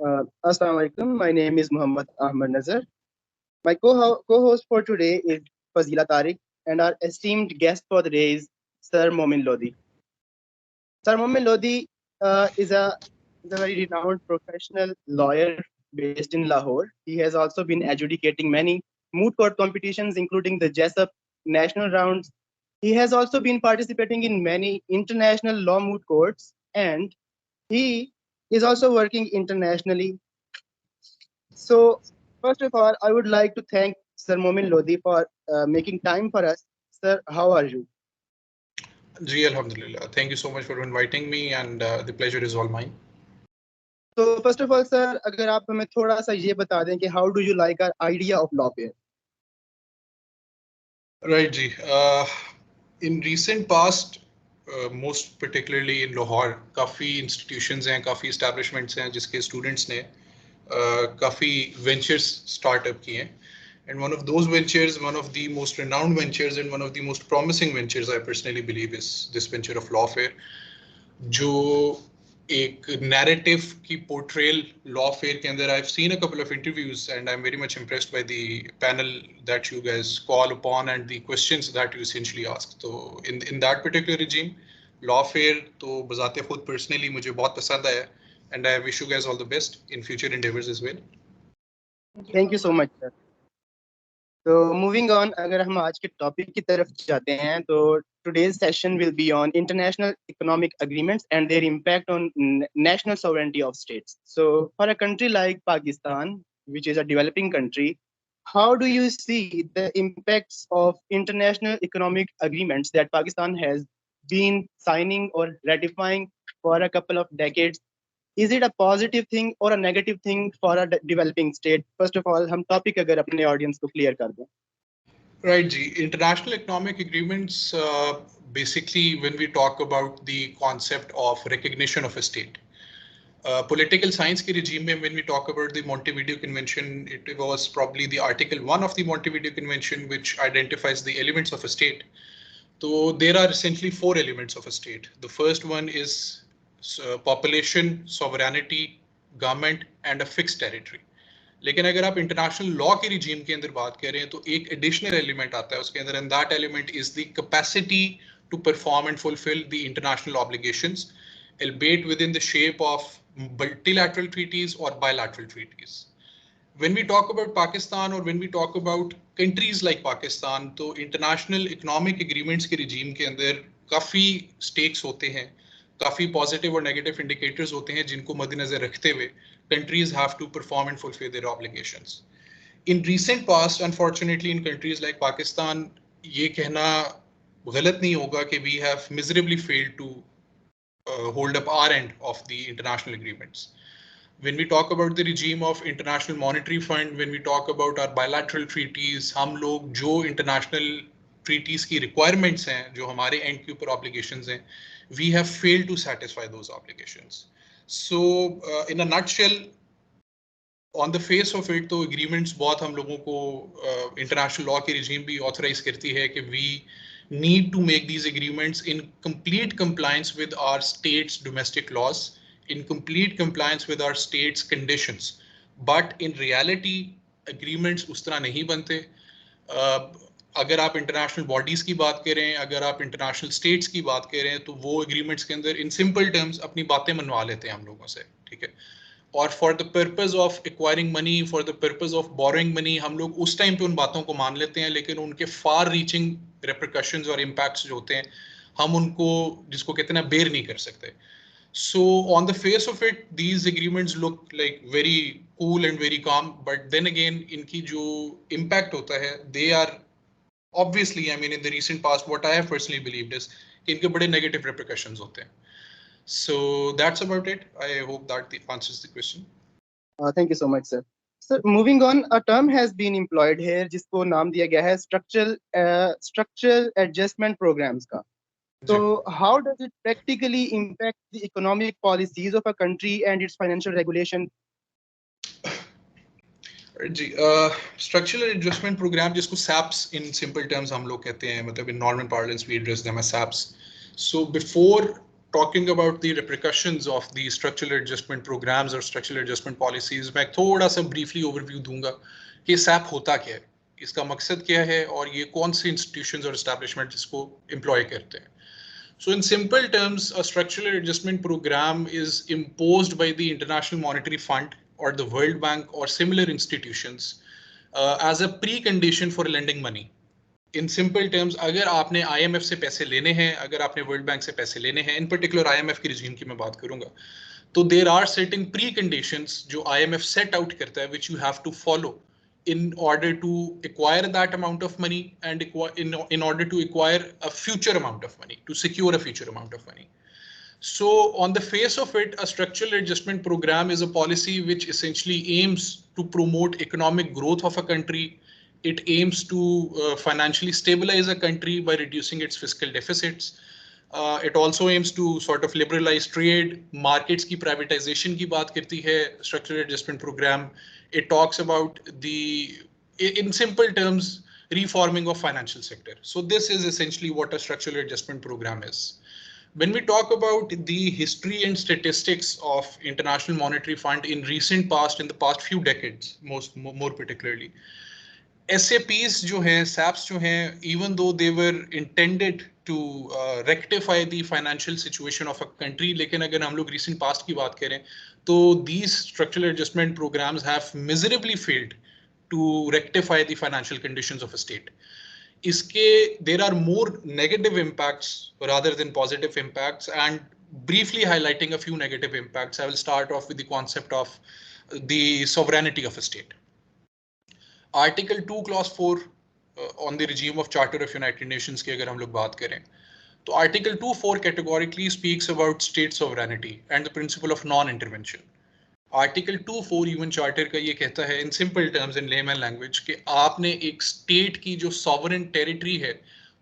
Assalamu alaikum. My name is Muhammad Ahmad Nazar. My co-host for today is Fazila Tariq, and our esteemed guest for the day is Sir Momin Lodi. Sir Momin Lodi is a very renowned professional lawyer based in Lahore. He has also been adjudicating many moot court competitions, including the Jessup national rounds. He has also been participating in many international law moot courts, and he is also working internationally. So, first of all, I would like to thank Sir Momin Lodi for making time for us. Sir, how are you? Ji, Alhamdulillah. Thank you so much for inviting me, and the pleasure is all mine. So, first of all, sir, अगर आप हमें थोड़ा सा ये बता दें कि how do you like our idea of law fair? Right, Ji. In recent past, most particularly in Lahore, काफ़ी institutions हैं, काफ़ी establishments हैं जिसके students ने काफ़ी ventures startup किए हैं. And one of those ventures, one of the most renowned ventures and one of the most promising ventures I personally believe is this venture of law fair. जो एक narrative की portrayal law fair के अंदर I've seen a couple of interviews and I'm very much impressed by the panel that you guys call upon and the questions that you essentially ask. So in that particular regime, law fair तो बजाते खुद personally मुझे बहुत पसंद आया and I wish you guys all the best in future endeavors as well. Thank you so much, sir. तो moving on, अगर हम आज के टॉपिक की तरफ जाते हैं तो today's session will be on international economic agreements and their impact on national sovereignty of states. So for a country like Pakistan, which is a developing country, how do you see the impacts of international economic agreements that Pakistan has been signing or ratifying for a couple of decades? Is it a positive thing or a negative thing for a developing state? First of all, हम topic अगर अपने audience को clear कर दें. Right, Ji. International economic agreements, basically when we talk about the concept of recognition of a state. Political science के regime में when we talk about the Montevideo Convention, it was probably the Article 1 of the Montevideo Convention which identifies the elements of a state. So there are essentially four elements of a state. The first one is population, sovereignty, government and a fixed territory. लेकिन अगर आप international law के regime के अंदर बात करें तो एक एडिशनल एलिमेंट आता है उसके अंदर and that element is the capacity to perform and fulfil the international obligations albeit within the shape of multilateral treaties or bilateral treaties. When we talk about Pakistan or when we talk about countries like Pakistan, तो international economic agreements के regime के अंदर काफ़ी stakes होते हैं, काफ़ी positive और negative indicators होते हैं जिनको मद्देनजर रखते हुए countries have to perform and fulfill their obligations. In recent past, unfortunately, in countries like Pakistan, ये कहना गलत नहीं होगा कि we have miserably failed to hold up our end of the international agreements. When we talk about the regime of International Monetary Fund, when we talk about our bilateral treaties, हम लोग जो international treaties की requirements हैं, जो हमारे end के ऊपर obligations हैं, we have failed to satisfy those obligations. So, in a nutshell, on the face of it, तो agreements बहुत हम लोगों को international law की regime भी authorize करती है कि we need to make these agreements in complete compliance with our state's domestic laws, in complete compliance with our state's conditions. But in reality, agreements उस तरह नहीं बनते. अगर आप international bodies की बात करें, अगर आप international states की बात करें, तो वो agreements के अंदर in simple terms अपनी बातें मनवा लेते हैं हम लोगों से, ठीक है? और for the purpose of acquiring money, for the purpose of borrowing money, हम लोग उस टाइम पे उन बातों को मान लेते हैं, लेकिन उनके फार रीचिंग रेपरकशंस और इम्पैक्ट्स जो होते हैं हम उनको, जिसको कहते हैं ना, बेर नहीं कर सकते. So on the face of it, these agreements look like very cool and very calm, but then again इनकी जो impact होता है, they are obviously, I mean, in the recent past, what I have personally believed is कि इनके बड़े negative repercussions होते हैं. So that's about it. I hope that answers the question. Thank you so much, sir. So moving on, a term has been employed here जिसको नाम दिया गया है structural adjustment programs का. So how does it practically impact the economic policies of a country and its financial regulation? Ji, structural adjustment program जिसको SAPs in simple terms हम लोग कहते हैं, मतलब in normal parlance we address them as SAPs. So before talking about the repercussions of the structural adjustment programs or structural adjustment policies, मैं थोड़ा सा briefly overview दूंगा कि SAP होता क्या है, इसका मकसद क्या है और ये कौन से institutions और establishments इसको employ करते हैं. So in simple terms, a structural adjustment program is imposed by the International Monetary Fund or the World Bank or similar institutions as a precondition for lending money. In simple terms, अगर आपने IMF से पैसे लेने हैं, अगर आपने World Bank से पैसे लेने हैं, in particular IMF की regime की मैं बात करूंगा, तो there are certain preconditions जो IMF set out करता है, which you have to follow in order to acquire that amount of money and in order to acquire a future amount of money, to secure a future amount of money. So on the face of it, a structural adjustment program is a policy which essentially aims to promote economic growth of a country. It aims to financially stabilize a country by reducing its fiscal deficits. It also aims to sort of liberalize trade. Markets की privatization की बात करती है structural adjustment program. It talks about in simple terms, reforming of financial sector. So this is essentially what a structural adjustment program is. When we talk about the history and statistics of International Monetary Fund in recent past, in the past few decades, more particularly, SAPs जो हैं, SAPs जो हैं, even though they were intended to rectify the financial situation of a country, लेकिन अगर हम लोग recent past की बात करें, तो these structural adjustment programs have miserably failed to rectify the financial conditions of a state. इसके there are more negative impacts rather than positive impacts, and briefly highlighting a few negative impacts, I will start off with the concept of the sovereignty of a state. Article 2 clause 4 on the regime of Charter of United Nations की अगर हम लोग बात करें, तो Article 2.4 categorically speaks about state sovereignty and the principle of non-intervention. Article 2.4 UN Charter का ये कहता है in simple terms in layman language कि आपने एक state की जो sovereign territory है,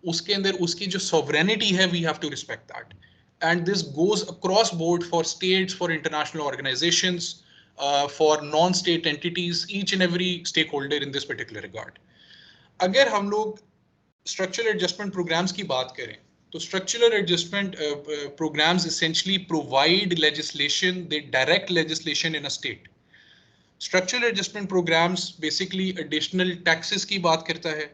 उसके अंदर उसकी जो sovereignty है, we have to respect that. And this goes across board for states, for international organizations, for non-state entities, each and every stakeholder in this particular regard. अगर हम लोग structural adjustment programs की बात करें, तो structural adjustment programs essentially provide legislation, they direct legislation in a state. Structural adjustment programs basically additional taxes की बात करता है,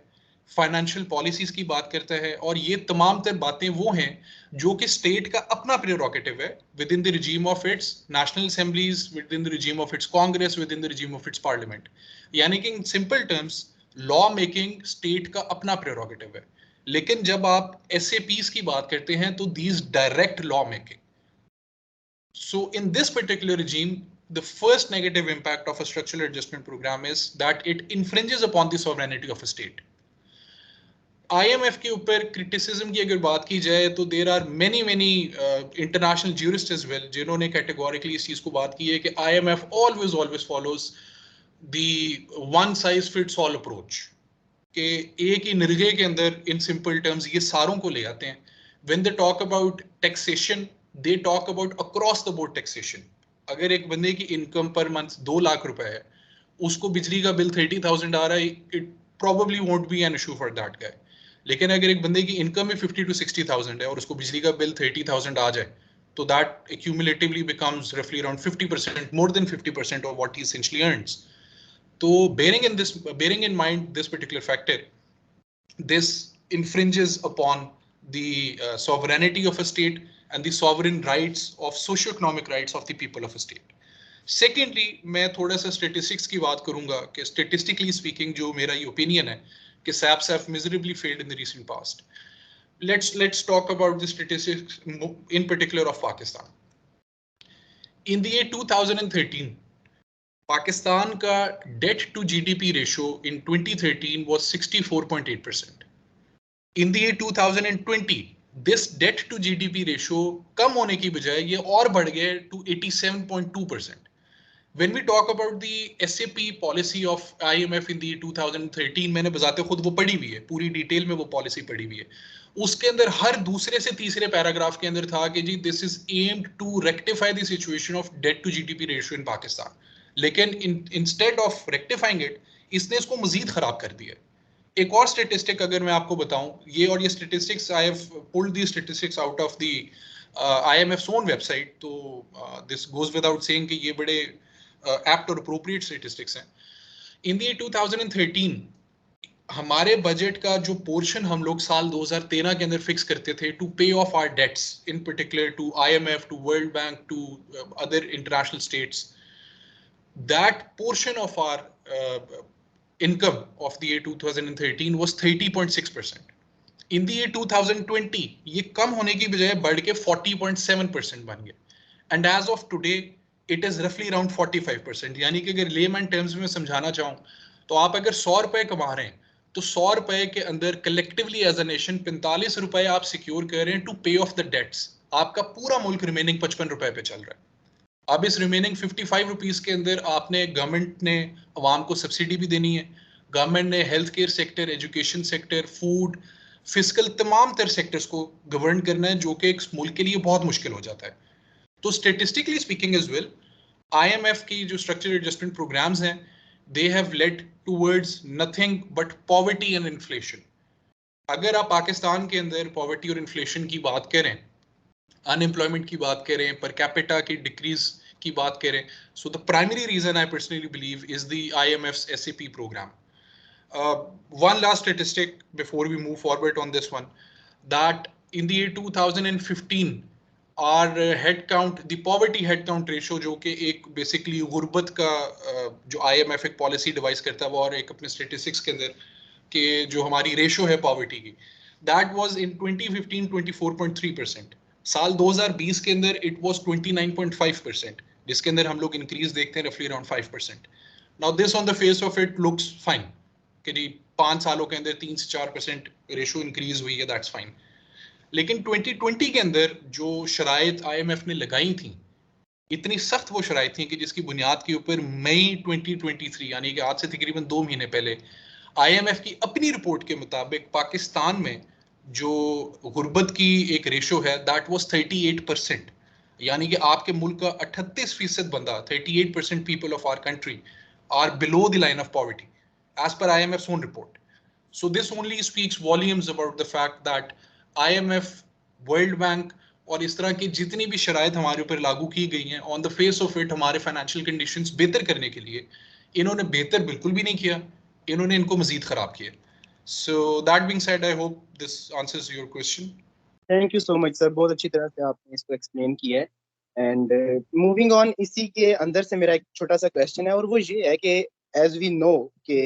फाइनेंशियल पॉलिसीज की बात करता है, और ये तमाम तर बातें वो हैं जो कि स्टेट का अपना प्रेरोगेटिव है with in the regime of its national assemblies, with in the regime of its Congress, with in the regime of its parliament. यानी कि इन simple terms law making state का अपना प्रेरोगेटिव है. लेकिन जब आप SAPs की बात करते हैं तो these direct law making. So in this particular regime, the first negative impact of a structural adjustment program is that it infringes upon the sovereignty of a state. IMF के ऊपर criticism की अगर बात की जाए तो there are many international jurists as well जिन्होंने categorically इस चीज को बात की है कि IMF always follows the one size fits all approach कि एक ही निर्गे के अंदर in simple terms ये सारों को ले आते हैं. When they talk about taxation, they talk about across the board taxation. अगर एक बंदे की इनकम पर मंथ 2 लाख रुपए है, उसको बिजली का बिल 30,000 आ रहा है, it probably won't be an issue for that guy. लेकिन अगर एक बंदे की इनकम ही 50 to 60,000 है और उसको बिजली का बिल 30,000 आ जाए, तो that accumulatively becomes roughly around 50%, more than 50% of what he essentially earns. So bearing in mind this particular factor, this infringes upon the sovereignty of a state and the sovereign rights of socio-economic rights of the people of a state. Secondly, मैं थोड़ा सा statistics की बात करूंगा कि statistically speaking जो मेरा ये opinion है कि SAPs have miserably failed in the recent past. Let's talk about the statistics in particular of Pakistan. In the year 2013, Pakistan का debt to GDP ratio in 2013 was 64.8%. In the year 2020, this debt to GDP ratio कम होने की बजाय ये और बढ़ गया to 87.2%. When we talk about the SAP policy of IMF in the year 2013, मैंने बजाते खुद वो पढ़ी हुई है, पूरी डिटेल में वो पॉलिसी पढ़ी हुई है. उसके अंदर हर दूसरे से तीसरे पैराग्राफ के अंदर था कि जी this is aimed to rectify the situation of debt to GDP ratio in Pakistan. लेकिन instead of rectifying it, इसने इसको मजीद खराब कर दिया. एक और स्टेटिस्टिक अगर मैं आपको बताऊं, ये और ये statistics I have pulled these statistics out of the IMF's own website. तो this goes without saying कि ये बड़े apt और appropriate statistics हैं. In the year 2013 हमारे बजट का जो पोर्शन हम लोग साल 2013 के अंदर फिक्स करते थे to pay off our debts, in particular to IMF, to world bank, to other international states, that portion of our income of the year 2013 was 30.6%. In the year 2020 ये कम होने की बजाय बढ़ के 40.7% बन गया, and as of today it is roughly around 45%. यानी कि अगर लेमैन टर्म्स में समझाना चाहूँ तो आप अगर 100 रुपए कमा रहे हैं तो 100 रुपए के अंदर कलेक्टिवली एज अ नेशन 45 रुपए आप सिक्योर कर रहे हैं to pay of the dates. आपका पूरा मुल्क रिमेनिंग 55 रुपए पे चल रहा है. अब इस रिमेनिंग 55 रुपीस के अंदर आपने, गवर्नमेंट ने अवाम को सब्सिडी भी देनी है, गवर्नमेंट ने health care sector, education sector, food, physical, तमाम तर सेक्टर्स को गवर्न करना है, जो कि एक मुल्क के लिए बहुत मुश्किल हो जाता है. तो statistically speaking as well, IMF की जो स्ट्रक्चरल एडजस्टमेंट प्रोग्राम्स हैं, they have led towards nothing but poverty and inflation. अगर आप पाकिस्तान के अंदर पॉवर्टी और इन्फ्लेशन की बात करें, अनएम्प्लॉयमेंट की बात करें, पर कैपिटा की डिक्रीज की बात करें, so the primary reason I personally believe is the IMF's SAP program. One last statistic before we move forward on this one, that in the year 2015 our head count, the poverty head count ratio, जो कि एक basically गुर्बत का जो IMF एक policy device करता है वो, और एक अपने स्टेटिस्टिक्स के अंदर कि जो हमारी रेशो है पॉवर्टी की, दैट वाज इन 2015 24.3%. साल 2020 के अंदर इट वाज 29.5%, जिसके अंदर हम लोग इंक्रीज देखते हैं रफली around 5%. Now this on the face of it looks fine कि जी 5 सालों के अंदर 3 से 4% रेशो इंक्रीज हुई है, दैट्स फाइन. लेकिन 2020 के अंदर जो शराइत IMF ने लगाई थी, इतनी सख्त वो शराइत थी कि जिसकी बुनियाद के ऊपर मई 2023 यानी कि आज से तकरीबन 2 महीने पहले IMF की अपनी रिपोर्ट के मुताबिक पाकिस्तान में जो गुर्बत की एक रेशो है, दैट वाज 38%. यानी कि आपके मुल्क का 38% बंदा, 38% people of our country are below the line of poverty as per IMF's own report. So this only speaks volumes about the fact that IMF, World Bank और इस तरह की जितनी भी शराइत हमारे ऊपर लागू की गई हैं, on the face of it हमारे फाइनेंशियल कंडीशंस बेहतर करने के लिए इन्होंने बेहतर बिल्कुल भी नहीं किया, इन्होंने इनको मजीद खराब किया. So that being said, I hope this answers your question. Thank you so much sir, बहुत अच्छी तरह से आपने इसको एक्सप्लेन किया है. एंड मूविंग ऑन, इसी के अंदर से मेरा एक छोटा सा क्वेश्चन है, और वो ये है कि एज वी नो कि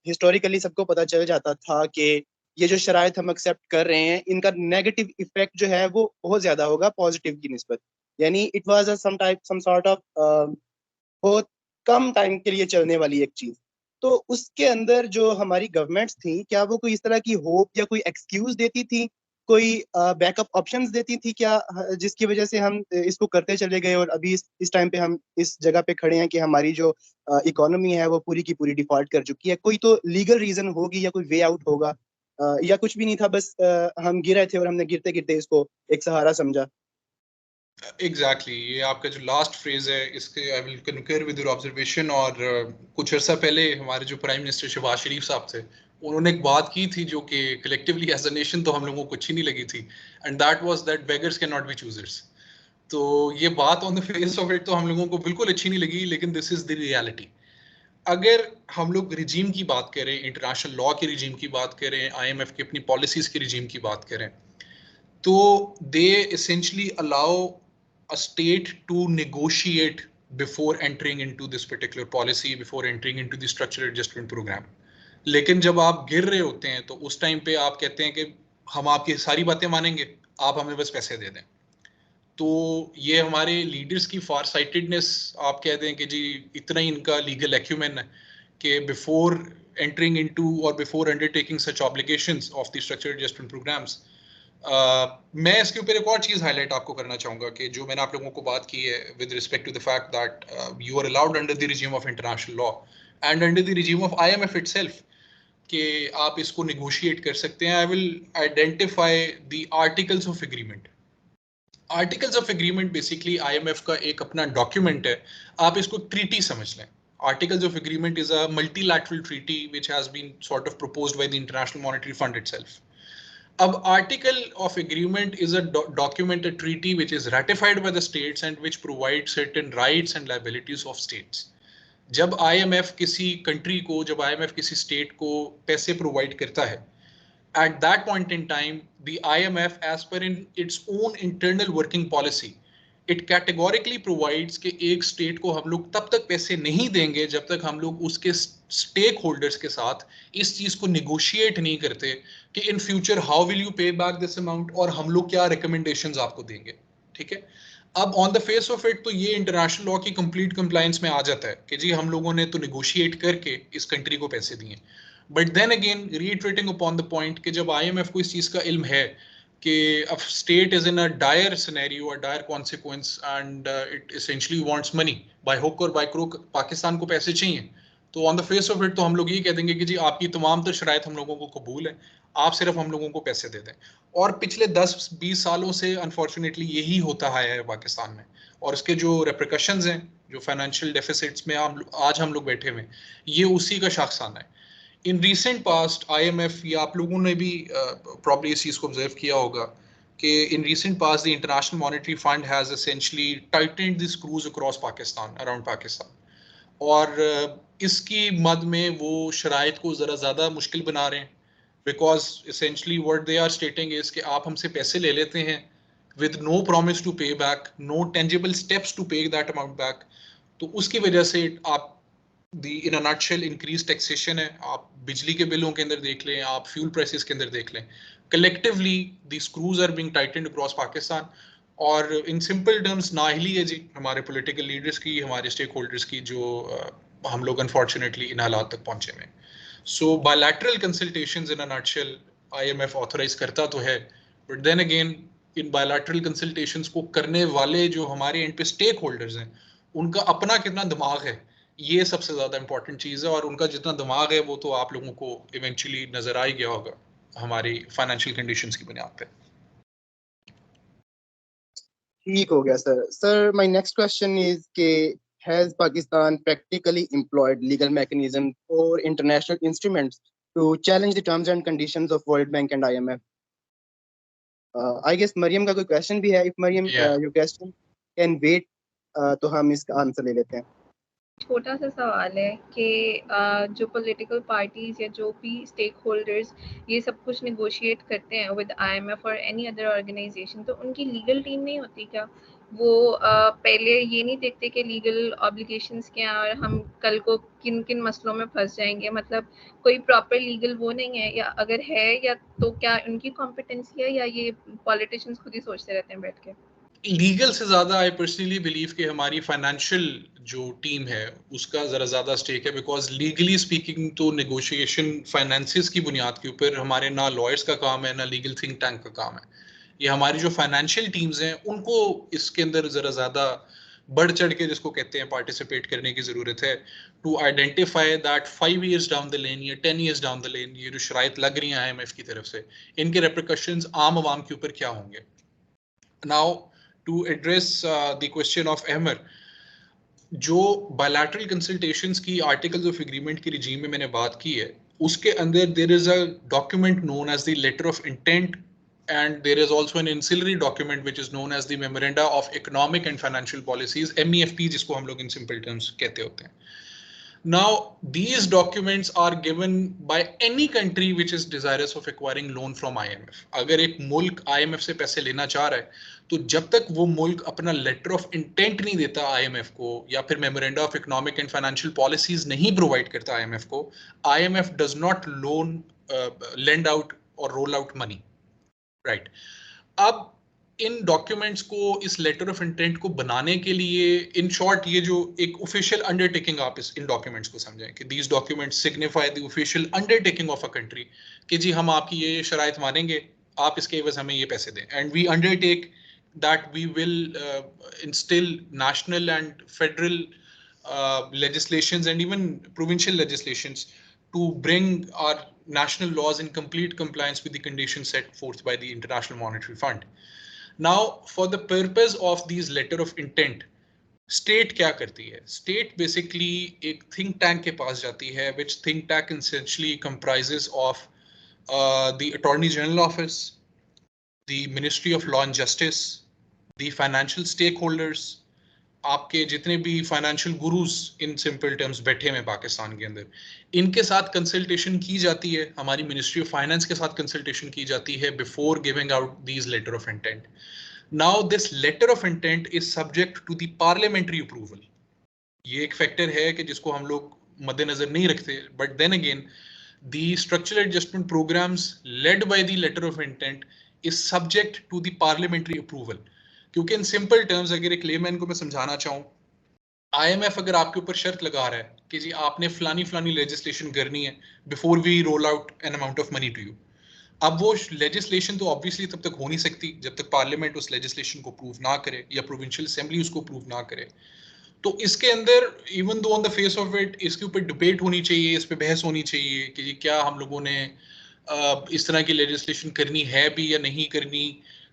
हिस्टोरिकली सबको पता चल जाता था कि ये जो शराइत हम एक्सेप्ट कर रहे हैं, इनका नेगेटिव इफेक्ट जो है वो बहुत ज्यादा होगा पॉजिटिव की निस्बत. यानी it was some sort of बहुत कम टाइम के लिए चलने वाली एक चीज. तो उसके अंदर जो हमारी गवर्नमेंट्स थी, क्या वो कोई इस तरह की होप या कोई एक्सक्यूज देती थी, कोई बैकअप ऑप्शंस देती थी क्या, जिसकी वजह से हम इसको करते चले गए और अभी इस टाइम पे हम इस जगह पे खड़े हैं कि हमारी जो इकोनॉमी है वो पूरी की पूरी डिफॉल्ट कर चुकी है? कोई तो लीगल रीजन होगी या कोई वे आउट होगा, या कुछ भी नहीं था, बस हम गिर रहे थे और हमने गिरते गिरते इसको एक सहारा समझा? एग्जैक्टली ये आपका जो लास्ट फ्रेज है, इसके आई विल कंकर विद योर ऑब्जर्वेशन. और कुछ अर्सा पहले हमारे जो प्राइम मिनिस्टर शहबाज शरीफ साहब थे, उन्होंने एक बात की थी जो कि कलेक्टिवली एज अ नेशन तो हम लोगों को अच्छी नहीं लगी थी, and that was that beggars can not be choosers. तो ये बात on the face of it तो हम लोगों को बिल्कुल अच्छी नहीं लगी, लेकिन दिस इज द रियलिटी. अगर हम लोग रिजीम की बात करें, इंटरनेशनल लॉ के रिजीम की बात करें, IMF की अपनी पॉलिसीज के रिजीम की बात करें, तो they essentially allow a state to negotiate before entering into this particular policy, before entering into the structural adjustment program. लेकिन जब आप गिर रहे होते हैं तो उस टाइम पे आप कहते हैं कि हम आपकी सारी बातें मानेंगे, आप हमें बस पैसे दे दें. तो ये हमारे लीडर्स की फार साइटेडनेस, आप कह दें कि जी इतना ही इनका लीगल एक्यूमेन है कि बिफोर एंटरिंग इनटू और before undertaking such obligations of the structured adjustment programmes. मैं इसके ऊपर एक और चीज़ हाईलाइट आपको करना चाहूँगा कि जो मैंने आप लोगों को बात की है with respect to the fact that you are allowed under the regime of international law and under the regime of IMF itself कि आप इसको निगोशिएट कर सकते हैं. I will identify the articles of agreement. Articles of agreement basically IMF का एक अपना document है, आप इसको ट्रीटी समझ लें. Articles of Agreement is a multilateral treaty which has been sort of proposed by the International Monetary Fund itself. अब article of agreement is a document, a treaty which is ratified by the states and which provides certain rights and liabilities of states. जब IMF किसी country को, जब IMF किसी state को पैसे provide करता है, at that point in time, the IMF, as per in its own internal working policy, it categorically provides कि एक स्टेट को हम लोग तब तक पैसे नहीं देंगे जब तक हम लोग उसके स्टेक होल्डर्स के साथ इस चीज को निगोशिएट नहीं करते कि in future how will you पे बैक दिस अमाउंट और हम लोग क्या रिकमेंडेशंस आपको देंगे. ठीक है. अब on the face of it तो ये इंटरनेशनल लॉ की कंप्लीट कंप्लायंस में आ जाता है कि जी हम लोगों ने तो निगोशिएट करके इस कंट्री को पैसे दिए. But then again reiterating upon the point कि जब आईएमएफ को इस चीज का इल्म है कि a state is in a dire scenario, a dire consequence, and it essentially wants money by hook or by crook, Pakistan को पैसे चाहिए, तो on the face of it तो हम लोग ये कह देंगे कि जी आपकी तमाम तर शराइत हम लोगों को कबूल है, आप सिर्फ हम लोगों को पैसे दे दें. और पिछले 10-20 सालों से अनफॉर्चुनेटली यही होता है पाकिस्तान में, और इसके जो रेप्रिकॉशंस हैं, जो फाइनेंशियल डेफिसिट्स में आज हम लोग बैठे हुए हैं, ये उसी का शाखसाना है. इन रिसेंट पास्ट IMF, या आप लोगों ने भी प्रॉब्ली इस चीज को ऑब्जर्व किया होगा कि in recent past the international monetary fund has essentially tightened the screws across Pakistan, around Pakistan, और इसकी मद में वो शराइत को ज़रा ज़्यादा मुश्किल बना रहे हैं, because essentially what they are stating is कि आप हमसे पैसे ले लेते हैं with no promise to pay back, no tangible steps to pay that amount back, तो उसकी वजह से आप in a nutshell increase taxation है. आप बिजली के बिलों के अंदर देख लें, आप फ्यूल प्राइसेस के अंदर देख लें, collectively the screws are being tightened across Pakistan. और इन सिंपल टर्म्स नाअहली है जी हमारे पॉलिटिकल लीडर्स की, हमारे स्टेक होल्डर्स की, जो हम लोग अनफॉर्चुनेटली इन हालात तक पहुंचे में. So bilateral consultations in a nutshell IMF authorise करता तो है, but then again in bilateral consultations को करने वाले जो हमारे एंड पे स्टेक होल्डर्स हैं, उनका अपना कितना दिमाग है, ये सबसे ज्यादा इंपॉर्टेंट चीज है. और उनका जितना दिमाग है वो तो आप लोगों को इवेंचुअली नजर आ ही गया होगा हमारी फाइनेंशियल कंडीशंस की बुनियाद पे. ठीक हो गया sir. Sir, my next question is के has Pakistan practically employed legal mechanism or international instruments to challenge the terms and conditions of World Bank and IMF? I guess Maryam का कोई क्वेश्चन भी है. If Mariam, your question can wait, तो हम इसका answer ले लेते हैं. छोटा सा सवाल है कि जो पॉलिटिकल पार्टीज या जो भी स्टेक होल्डर्स ये सब कुछ निगोशिएट करते हैं विद IMF और एनी अदर ऑर्गेनाइजेशन, तो उनकी लीगल टीम नहीं होती क्या? वो पहले ये नहीं देखते कि लीगल ऑब्लिगेशंस क्या हैं और हम कल को किन किन मसलों में फंस जाएंगे? मतलब कोई प्रॉपर लीगल वो नहीं है, या अगर है या तो क्या उनकी कॉम्पिटेंसी है, या ये पॉलिटिशियंस खुद ही सोचते रहते हैं बैठ के? लीगल से ज्यादा आई पर्सनली बिलीव कि हमारी फाइनेंशियल जो टीम है उसका जरा ज्यादा स्टेक है, बिकॉज लीगली स्पीकिंग तो नेगोशिएशन फाइनेंसिस की बुनियाद के ऊपर हमारे ना लॉयर्स का काम है ना लीगल थिंक टैंक का काम है. ये हमारी जो फाइनेंशियल टीम्स हैं उनको इसके अंदर जरा ज्यादा बढ़ चढ़ के, जिसको कहते हैं, पार्टिसिपेट करने की जरूरत है, to identify that 5 years down the lane या 10 years डाउन द लेन ये जो शराइत लग रही हैं IMF की तरफ से, इनके रेप्रिकॉशंस आम आवाम के ऊपर क्या होंगे. Now to address the question of Ahmer, जो bilateral consultations की articles of agreement की regime में मैंने बात की है, उसके अंदर there is a document known as the letter of intent, and there is also an ancillary document which is known as the memoranda of economic and financial policies, MEFP जिसको हम लोग in simple terms कहते होते हैं. Now, these documents are given by any country which is desirous of acquiring loan from IMF. अगर एक मुल्क IMF से पैसे लेना चाह रहा है, तो जब तक वो मुल्क अपना लेटर ऑफ इंटेंट नहीं देता IMF को, या फिर memoranda of economic and financial policies नहीं प्रोवाइड करता IMF को, IMF does not loan lend out और रोल आउट मनी. राइट. अब इन डॉक्यूमेंट्स को, इस लेटर ऑफ इंटेंट को बनाने के लिए, इन शॉर्ट ये जो एक ऑफिशियल अंडरटेकिंग, आप इन डॉक्यूमेंट्स को समझें कि these documents signify the official undertaking of a country कि जी हम आपकी ये शराइत मानेंगे, आप इसके एवज हमें ये पैसे दें, and we undertake that we will instill national and federal legislations and even provincial legislations to bring our national laws in complete compliance with the conditions set forth by the International Monetary Fund. Now, for the purpose of these letter of intent, state क्या करती है? State basically एक think tank के पास जाती है, which think tank essentially comprises of the Attorney General Office, the Ministry of Law and Justice, the financial stakeholders, आपके जितने भी फाइनेंशियल गुरुज इन सिंपल टर्म्स बैठे हुए पाकिस्तान के अंदर, इनके साथ कंसल्टेशन की जाती है, हमारी मिनिस्ट्री ऑफ फाइनेंस के साथ कंसल्टेशन की जाती है before giving out these letter of intent. Now this letter of intent is subject to the parliamentary approval. ये एक फैक्टर है कि जिसको हम लोग मद्देनजर नहीं रखते, but then again the structural adjustment programs led by the letter of intent is subject to the parliamentary approval. क्योंकि इन सिंपल टर्म्स अगर एक लेमैन को मैं समझाना चाहूँ, IMF अगर आपके ऊपर शर्त लगा रहा है कि जी आपने फलानी फलानी लेजिस्लेशन करनी है before we roll out an amount of money to you, अब वो लेजिस्लेशन तो ऑब्वियसली तब तक हो नहीं सकती जब तक पार्लियामेंट उस लेजिस्लेशन को अप्रूव ना करे या प्रोविंशियल असेंबली उसको अप्रूव ना करे. तो इसके अंदर even though on the face of it इसके ऊपर डिबेट होनी चाहिए, इस पे बहस होनी चाहिए कि क्या हम लोगों ने इस तरह की लेजिस्लेशन करनी है भी या नहीं करनी,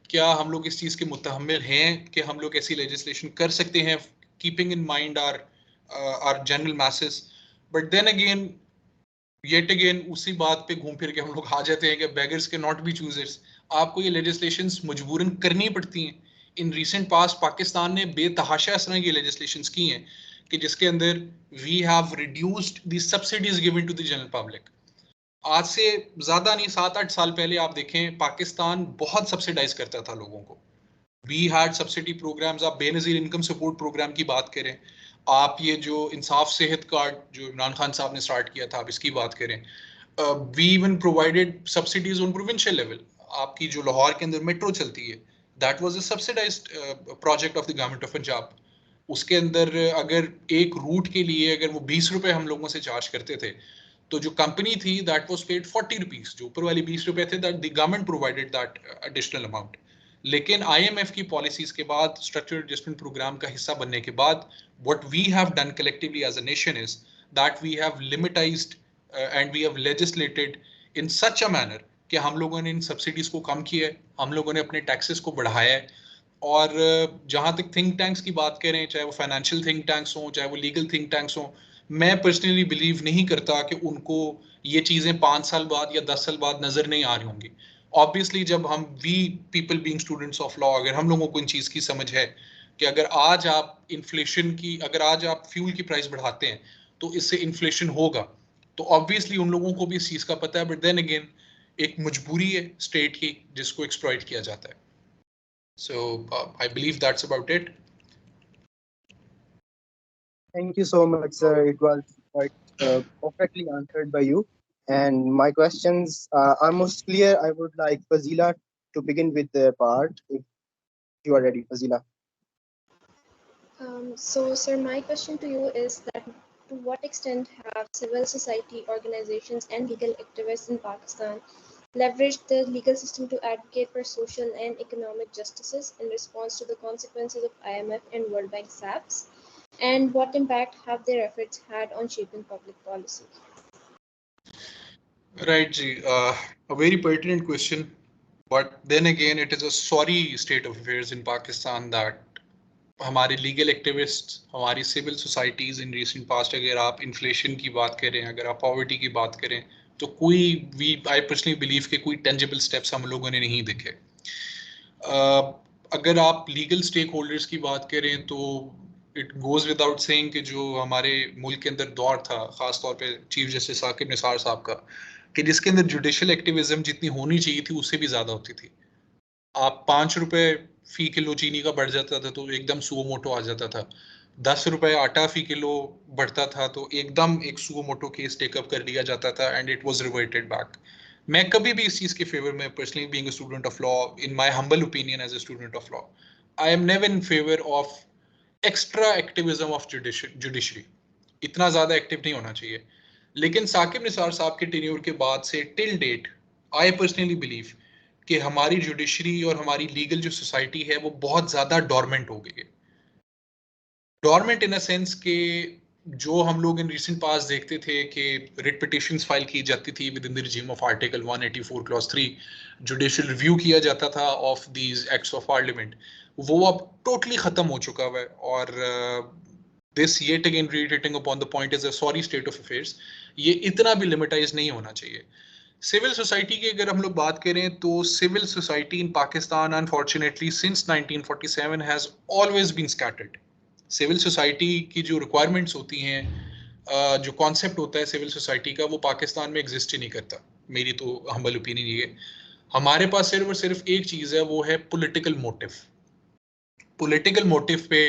क्या हम लोग इस चीज़ के मुतहम्मिल हैं कि हम लोग ऐसी लेजिस्लेशन कर सकते हैं keeping in mind our general masses. But then again yet again उसी बात पे घूम फिर के हम लोग आ जाते हैं कि बेगर्स के नॉट बी चूजर्स. आपको ये लेजिस्लेशंस मजबूरन करनी पड़ती हैं. इन रिसेंट पास पाकिस्तान ने बेतहाशा इस तरह की लेजिस्लेशंस की हैं कि जिसके अंदर we have reduced the subsidies given to the general public. आज से ज्यादा नहीं 7-8 साल पहले आप देखें पाकिस्तान बहुत सब्सिडाइज करता था लोगों को. We had subsidy programmes. आप बेनजीर इनकम सपोर्ट प्रोग्राम की बात करें, आप ये जो इंसाफ सेहत कार्ड जो इमरान खान साहब ने स्टार्ट किया था आप इसकी बात करें, we even provided subsidies on provincial level. आपकी जो लाहौर के अंदर मेट्रो चलती है that was a subsidised project of the government of Punjab. उसके अंदर अगर एक रूट के लिए अगर वो 20 रुपए हम लोगों से चार्ज करते थे तो जो कंपनी थी दैट वाज पेड 40 रुपीज. जो ऊपर वाली 20 रुपए थे that the government provided that additional amount. लेकिन IMF की पॉलिसीज के बाद स्ट्रक्चरल एडजस्टमेंट प्रोग्राम का हिस्सा बनने के बाद what we have done collectively as a nation is that we have limitised and we have legislated in such a manner कि हम लोगों ने इन सब्सिडीज को कम किया है, हम लोगों ने अपने टैक्सेस को बढ़ाया है. और जहाँ तक थिंक टैंक्स की बात करें, चाहे वो फाइनेंशियल थिंक टैंक्स हों चाहे वो लीगल थिंक टैंक्स हों, मैं पर्सनली बिलीव नहीं करता कि उनको ये चीज़ें 5 साल बाद या 10 साल बाद नज़र नहीं आ रही होंगी. ऑब्वियसली जब हम we people being students of law अगर हम लोगों को इन चीज़ की समझ है कि अगर आज आप इन्फ्लेशन की अगर आज आप फ्यूल की प्राइस बढ़ाते हैं तो इससे इन्फ्लेशन होगा, तो ऑब्वियसली उन लोगों को भी इस चीज़ का पता है. बट देन अगेन एक मजबूरी है स्टेट की जिसको एक्सप्लॉइट किया जाता है. So I believe that's about it. Thank you so much, sir. It was quite perfectly answered by you. And my questions are most clear. I would like Fazila to begin with their part. If you are ready, Fazila. So, sir, my question to you is that to what extent have civil society organizations and legal activists in Pakistan leveraged the legal system to advocate for social and economic justices in response to the consequences of IMF and World Bank SAPs? And what impact have their efforts had on shaping public policy? Right, Ji. A very pertinent question. But then again, it is a sorry state of affairs in Pakistan that हमारे legal activist, हमारी civil societies in recent past, अगर आप inflation की बात करें, अगर आप poverty की बात करें, तो कोई आई पर्सनली बिलीव के कोई टेंजिबल स्टेप्स हम लोगों ने नहीं दिखे. अगर आप लीगल स्टेक होल्डर्स की बात करें तो इट गोज विदाउट सेइंग कि जो हमारे मुल्क के अंदर दौर था, ख़ास तौर पे चीफ जस्टिस साकिब निसार साहब का, कि जिसके अंदर जुडिशल एक्टिविज्म जितनी होनी चाहिए थी उससे भी ज़्यादा होती थी. आप 5 रुपए फी किलो चीनी का बढ़ जाता था तो एकदम सुओ मोटो आ जाता था. 10 रुपए आटा फी किलो बढ़ता था तो एकदम एक सुओ मोटो केस टेकअप कर लिया जाता था and it was reverted back. मैं कभी भी इस चीज़ के फेवर में personally being a student of law, in my humble opinion as a student of law, I am never in favour of extra activism of judiciary. इतना ज़्यादा active नहीं होना चाहिए. लेकिन साकिब निसार साहब के टेन्योर के बाद से till date I personally believe कि हमारी जुडिशरी और हमारी लीगल जो सोसाइटी है वो बहुत ज़्यादा डॉर्मेंट हो गई है. डॉर्मेंट इन अ सेंस के जो हम लोग इन रिसेंट पास देखते थे कि रिट पिटिशंस फाइल की जाती थी within the regime of article 184 clause 3, judicial review किया जाता था of these acts of parliament, वो अब टोटली ख़त्म हो चुका हुआ है. और this yet again reiterating upon the point is a sorry state of affairs. ये इतना भी लिमिटाइज नहीं होना चाहिए. सिविल सोसाइटी की अगर हम लोग बात करें तो civil society in Pakistan unfortunately since 1947 has always been scattered. Civil society की जो रिक्वायरमेंट्स होती हैं, जो कॉन्सेप्ट होता है सिविल सोसाइटी का, वो पाकिस्तान में एग्जिस्ट ही नहीं करता. मेरी तो हम्बल ओपिनियन ये है. हमारे पास सिर्फ और सिर्फ एक चीज़ है, वो है पॉलिटिकल मोटिव. पॉलिटिकल मोटिव पे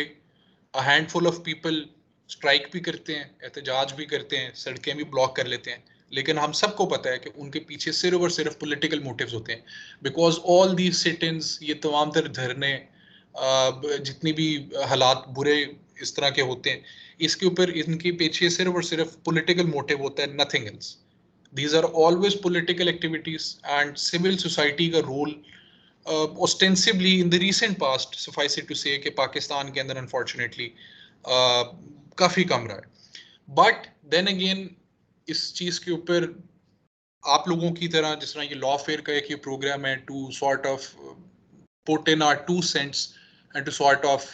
a handful of people strike भी करते हैं, एहतजाज भी करते हैं, सड़कें भी ब्लॉक कर लेते हैं, लेकिन हम सबको पता है कि उनके पीछे सिर्फ और सिर्फ पॉलिटिकल मोटिव्स होते हैं. बिकॉज ऑल दीज सिट-इन्स, ये तमाम तर धरने, जितनी भी हालात बुरे इस तरह के होते हैं, इसके ऊपर इनके पीछे सिर्फ और सिर्फ पॉलिटिकल मोटिव होता है, nothing else. These are always political activities, and civil society का role ostensibly in the recent past, suffice it to say कि पाकिस्तान के अंदर unfortunately काफ़ी कम रहा है. But then again, इस चीज़ के ऊपर आप लोगों की तरह, जिस तरह ये लॉ फेयर का एक ये प्रोग्राम है, to sort of put in our 2 cents and to sort of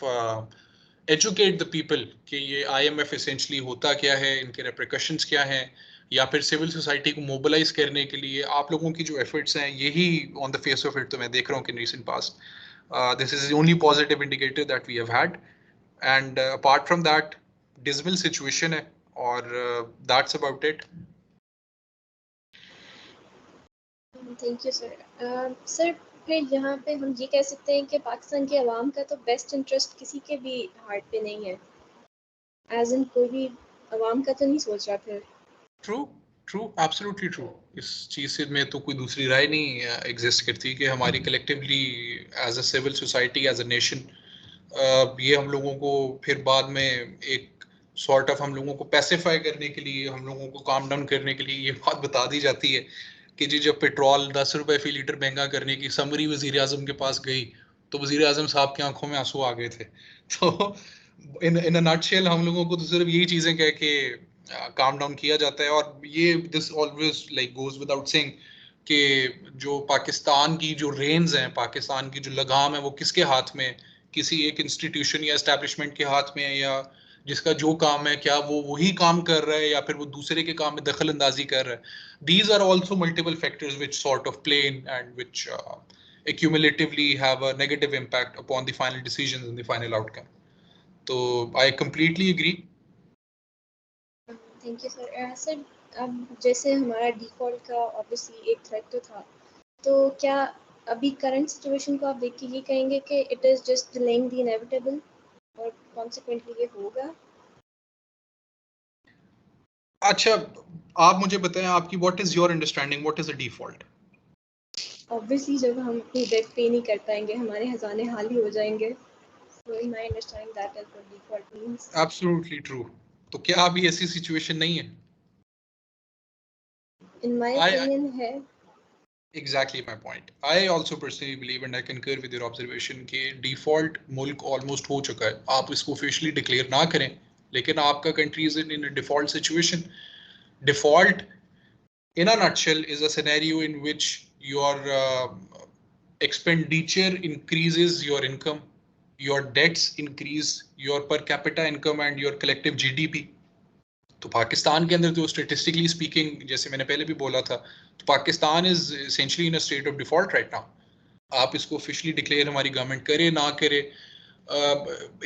educate the people कि ये IMF essentially होता क्या है, इनके repercussions क्या हैं, या फिर सिविल सोसाइटी को मोबिलाइज करने के लिए आप लोगों की जो एफर्ट्स हैं, यही on the face of it तो मैं देख रहा हूँ कि in recent past this is the only positive indicator that we have had. And apart from that, dismal situation है, और that's about it. Thank you sir. Sir, फिर यहाँ पे हम ये कह सकते हैं कि पाकिस्तान के अवाम का तो बेस्ट इंटरेस्ट किसी के भी हार्ट पे नहीं है, एज इन कोई भी अवाम का तो नहीं सोच रहा फिर. True, absolutely true. इस चीज़ से में तो कोई दूसरी राय नहीं एग्जिस्ट करती कि हमारी collectively as a civil society, as a nation, ये हम लोगों को फिर बाद में एक सॉर्ट ऑफ हम लोगों को पैसिफाई करने के लिए, हम लोगों को काम डाउन करने के लिए ये बात बता दी जाती है कि जी जब पेट्रोल 10 रुपए फी लीटर महंगा करने की समरी वजीर आजम के पास गई तो वजीर आजम साहब की आंखों में आंसू आ गए थे. तो इन अ नटशेल हम लोगों को तो सिर्फ यही चीज़ें कह के काम डाउन किया जाता है. और ये this always like goes without saying कि जो पाकिस्तान की जो रेंज हैं, पाकिस्तान की जो लगाम है, वो किसके हाथ में, किसी एक इंस्टीट्यूशन या एस्टैब्लिशमेंट के हाथ में है, या जिसका जो काम है क्या वो वही काम कर रहा है या फिर वो दूसरे के काम में दखल अंदाजी कर रहा है. These are also multiple factors which sort of play in and which accumulatively have a negative impact upon the final decisions and the final outcome. So I completely agree. Thank you sir. Sir, अब जैसे हमारा default का obviously एक threat तो था, तो क्या अभी करंट सिचुएशन को आप देख के ये कहेंगे कि it is just delaying the inevitable और कॉन्सिक्वेंटली ये होगा? अच्छा, आप मुझे बताएं आपकी what is your understanding, what is a default? Obviously जब हम अपनी डेट पे नहीं कर पाएंगे, हमारे खजाने खाली हो जाएंगे. So in my understanding that is what default means. Absolutely true. तो क्या अभी ऐसी सिचुएशन नहीं है? In my opinion है. Exactly my point. I also personally believe and I concur with your observation कि default मुल्क almost हो चुका है. आप इसको officially declare ना करें, लेकिन आपका country is in a default situation. Default in a nutshell is a scenario in which your expenditure increases your income, your debts increase your per capita income and your collective GDP. तो पाकिस्तान के अंदर तो statistically speaking, जैसे मैंने पहले भी बोला था, तो Pakistan is essentially in a state of default right now. आप इसको ऑफिशियली डिक्लेयर हमारी गवर्नमेंट करे ना करे,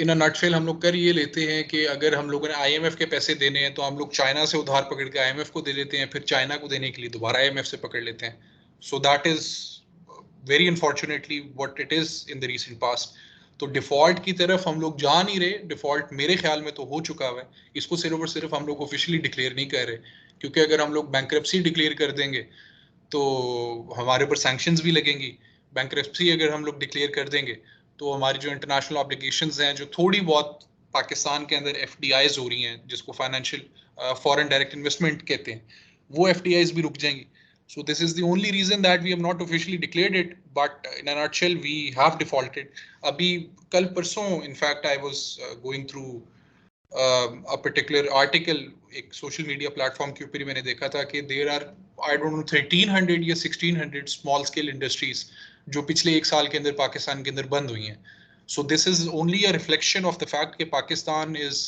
इन अ नटशेल हम लोग कर ये लेते हैं कि अगर हम लोगों ने IMF के पैसे देने हैं तो हम लोग चाइना से उधार पकड़ के IMF को दे देते हैं, फिर चाइना को देने के लिए दोबारा IMF से पकड़ लेते हैं. सो that is very unfortunately what it is in the recent past. तो डिफॉल्ट की तरफ हम लोग जा नहीं रहे. डिफॉल्ट मेरे ख्याल में तो हो चुका है. इसको सिर्फ और सिर्फ हम लोग ऑफिशियली डिक्लेयर नहीं कर रहे, क्योंकि अगर हम लोग बैंकरप्सी डिक्लेयर कर देंगे तो हमारे ऊपर सैंक्शंस भी लगेंगी. बैंकरप्सी अगर हम लोग डिक्लेयर कर देंगे तो हमारी जो इंटरनेशनल ऑब्लिगेशंस हैं, जो थोड़ी बहुत पाकिस्तान के अंदर FDIs हो रही हैं, जिसको फाइनेंशियल फॉरेन डायरेक्ट इन्वेस्टमेंट कहते हैं, वो FDIs भी रुक जाएंगी. So this is the only reason that we have not officially declared it, but in a nutshell we have defaulted. Abhi kal parson, in fact, I was going through a particular article, एक social media platform के ऊपर ही मैंने देखा था कि there are, I don't know, 1300 या 1600 small scale industries जो पिछले एक साल के अंदर पाकिस्तान के अंदर बंद हुई हैं. So this is only a reflection of the fact कि Pakistan is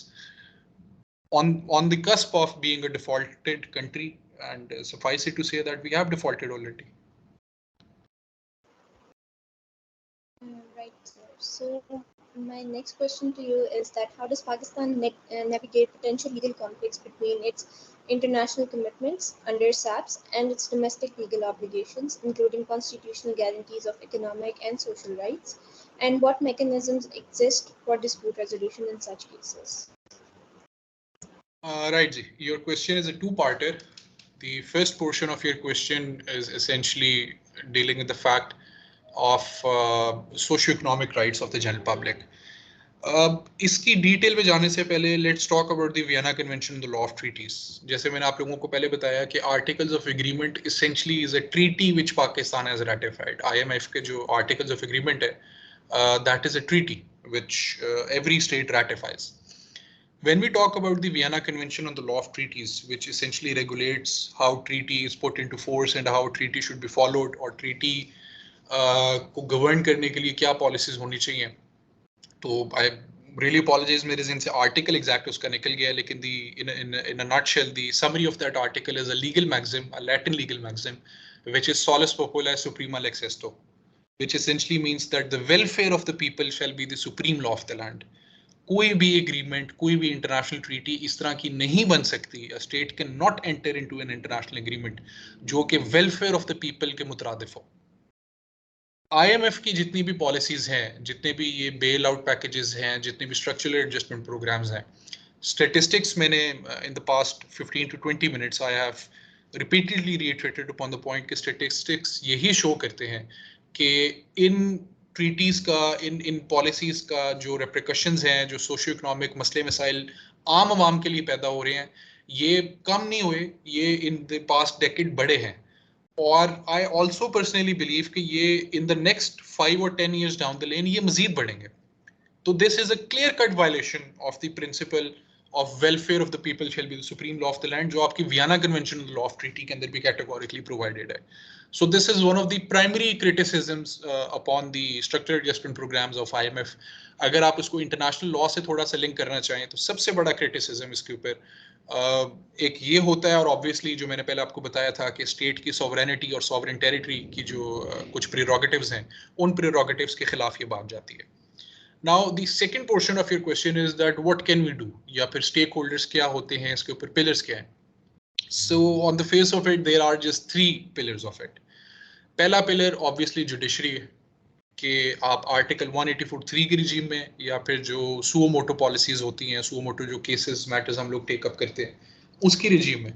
on the cusp of being a defaulted country. and suffice it to say that we have defaulted already. Right, sir. So my next question to you is that how does Pakistan navigate potential legal conflicts between its international commitments under SAPS and its domestic legal obligations, including constitutional guarantees of economic and social rights, and what mechanisms exist for dispute resolution in such cases? Right, Ji. Your question is a two-parter. The first portion of your question is essentially dealing with the fact of socio-economic rights of the general public. इसकी detail में जाने से पहले let's talk about the Vienna convention, the law of treaties. जैसे मैंने आप लोगों को पहले बताया कि articles of agreement essentially is a treaty which Pakistan has ratified. IMF के जो आर्टिकल्स ऑफ एग्रीमेंट है, that is a treaty which every state ratifies. When we talk about the Vienna Convention on the Law of Treaties, which essentially regulates how treaty is put into force and how treaty should be followed, or treaty को govern करने के लिए क्या policies होनी चाहिए, तो I really apologize मेरे ज़हन से article exact उसका निकल गया, लेकिन in a nutshell the summary of that article is a legal maxim, a Latin legal maxim, which is solus populi suprema lex esto, which essentially means that the welfare of the people shall be the supreme law of the land. कोई भी agreement, कोई भी international treaty इस तरह की नहीं बन सकती. A state cannot enter into an international agreement जो कि वेलफेयर ऑफ द पीपल के मुतरादिफ हो. आईएमएफ की जितनी भी पॉलिसीज हैं, जितने भी ये बेल आउट पैकेजेस हैं, जितने भी स्ट्रक्चरल एडजस्टमेंट प्रोग्राम्स हैं, स्टैटिस्टिक्स मैंने in the past 15 to 20 minutes I have repeatedly reiterated upon the point कि स्टैटिस्टिक्स यही शो करते हैं कि इन ट्रीटीज का, इन पॉलिसीज का जो रेप्रिकॉशंस हैं, जो सोशियो इकोनॉमिक मसले मसाइल आम आवाम के लिए पैदा हो रहे हैं, ये कम नहीं हुए, ये इन द पास्ट डेकेड बढ़े हैं. और आई ऑल्सो पर्सनली बिलीव कि ये in the next 5 or 10 years down the lane ये मजीद बढ़ेंगे. तो this is a clear cut violation of the principle of welfare of the people shall be the supreme law of the land, जो आपकी Vienna convention law of treaty के अंदर भी categorically provided है. So this is one of the primary criticisms upon the structured adjustment programs of IMF. अगर आप इसको international law से थोड़ा सा link करना चाहें तो सबसे बड़ा criticism इसके ऊपर एक ये होता है, और obviously जो मैंने पहले आपको बताया था कि state की sovereignty और sovereign territory की जो कुछ prerogatives हैं, उन prerogatives के खिलाफ ये बात जाती है. Now the second portion of your question is that what can we do, या फिर stakeholders क्या होते हैं, इसके ऊपर pillars क्या हैं. So on the face of it there are just 3 pillars of it. पहला pillar obviously judiciary है कि आप article 184(3) के regime में, या फिर जो suo motu policies होती हैं, suo motu जो cases matters हम लोग take up करते हैं, उसकी regime में,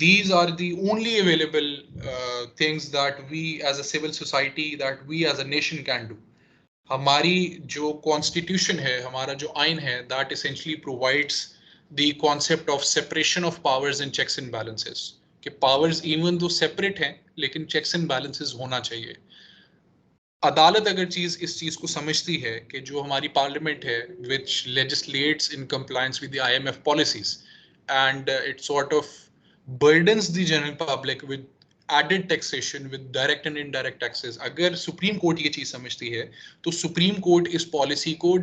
these are the only available things that we as a civil society, that we as a nation can do. हमारी जो कॉन्स्टिट्यूशन है, हमारा जो आइन है, that essentially provides the concept of separation of powers and checks and balances, कि powers even though separate हैं लेकिन चेक्स एंड बैलेंसेस होना चाहिए. अदालत अगर इस चीज को समझती है कि जो हमारी पार्लियामेंट है which legislates in compliance with the IMF policies and it sort of burdens the general public with added taxation with direct and indirect taxes, अगर सुप्रीम कोर्ट ये चीज समझती है तो सुप्रीम कोर्ट इस पॉलिसी को